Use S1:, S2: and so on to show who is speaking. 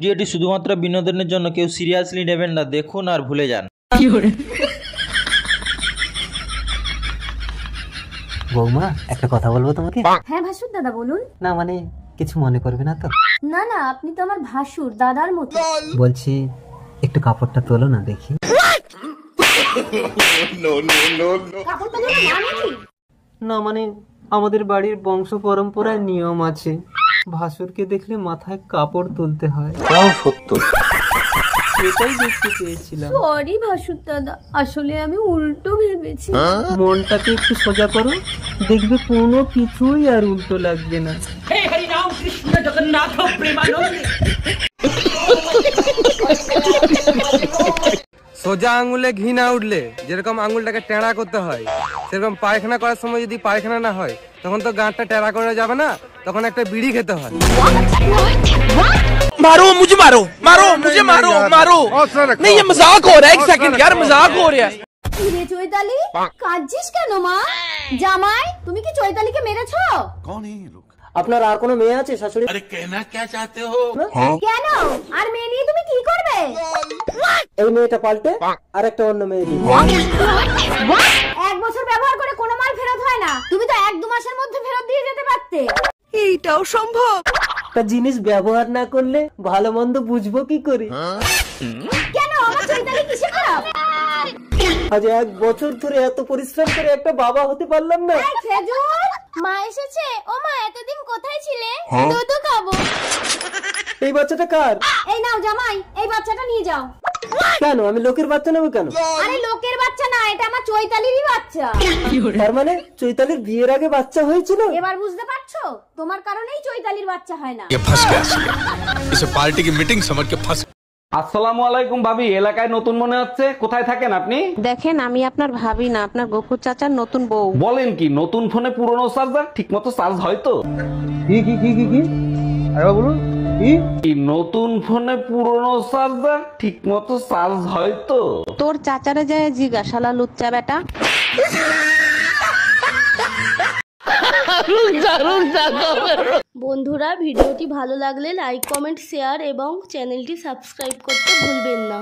S1: ভিডিওটি শুধুমাত্র বিনোদনের জন্য, কেউ সিরিয়াসলি নেবেন না, দেখুন আর ভুলে যান।
S2: বৌমা একটা কথা বলবো তোমাকে।
S3: হ্যাঁ ভাসুর দাদা বলুন।
S2: না মানে কিছু মনে করবে না তো?
S3: না না, আপনি তো আমার ভাসুর দাদার মতো।
S2: বলছি একটু কাপড়টা তোলো না দেখি।
S3: কাপড়টা ধরে মানে কি?
S2: না মানে আমাদের বাড়ির বংশ পরম্পরায় নিয়ম আছে, ভাসুরকে দেখলে মাথায় কাপড় তুলতে হয়। তাও সত্য, সেটাই দেখতে চেয়েছিলাম।
S3: সরি ভাসুর দাদা, আসলে আমি উল্টো ভেবেছি।
S2: মনটাকে একটু সোজা করো, দেখবে কোনো কিছুই আর উল্টো লাগবে না।
S4: हे हरि राम कृष्ण जगन्नाथ प्रेमानंद।
S5: সোজা আঙুলে ঘি না উঠলে যেরকম আঙুলটাকে টেঁড়া করতে হয়, সেরকম পায়খানা করার সময় যদি পায়খানা না হয় তখন তো গাঁটটা টেঁড়া করে যাবে না, তখন একটা বিড়ি খেতে হয়।
S6: मारो मुझे, मारो मारो मुझे, मारो मारो। नहीं ये मजाक हो रहा है, एक सेकंड यार, मजाक हो रहा है।
S3: রে চৈতালি, কাঁদছিস কেন মা? জামাই, তুমি কি চৈতালিকে মেরেছো?
S2: আপনার আর কোনো মেয়ে আছে শাশুড়ি?
S3: কেন? আর মেয়ে নিয়ে তুমি কি করবে?
S2: এই মেয়েটা পাল্টে আর একটা অন্য মেয়ে দিই।
S3: 1 বছর ব্যবহার করে কোনো মাল ফেরত হয় না, তুমি তো 1-2 মাসের মধ্যে ফেরত দিয়ে যেতে পারতে।
S6: এইটাও সম্ভব?
S2: একটা জিনিস ব্যবহার না করলে ভালো মন্দ বুঝবো কি করে?
S3: কেন, আমার চৈতালি কিসে খারাপ?
S2: আজ 1 বছর ধরে এত পরিশ্রম করে একটা বাবা হতে পারলাম না।
S3: এই খেজুর, মা এসেছে। ও মা, এতদিন কোথায় ছিলে? দুধ খাবো।
S2: এই বাচ্চাটা কার?
S3: এই নাও জামাই, এই বাচ্চাটা নিয়ে যাও।
S2: কেন আমি লোকের বাচ্চা নেবো কেন?
S3: আরে লোকের বাচ্চা না, এটা আমার চৈতালিরই বাচ্চা।
S2: তার মানে চৈতালির বিয়ের আগে বাচ্চা হয়েছিল?
S3: এবার বুঝতে পারছো? তোমার কারণেই চৈতালির বাচ্চা হয় না।
S6: ये फंस गया, इसे पार्टी की मीटिंग समझ के फंस।
S7: আসসালামু আলাইকুম ভাবি, এলাকায় নতুন মনে হচ্ছে, কোথায় থাকেন আপনি?
S8: দেখেন, আমি আপনার ভাবি না, আপনার গফুর চাচার নতুন বউ।
S7: বলেন কি, নতুন ফোনে পুরনো চার্জার ঠিক মতো চার্জ হয় তো?
S2: কি আরে বলুন কি?
S7: এই নতুন ফোনে পুরনো চার্জার ঠিক মতো চার্জ হয় তো?
S8: তোর চাচারে যায় জিজ্ঞাসালা লুচ্চা বেটা।
S9: বন্ধুরা, ভিডিওটি ভালো লাগলে লাইক, কমেন্ট, শেয়ার এবং চ্যানেলটি সাবস্ক্রাইব করতে ভুলবেন না।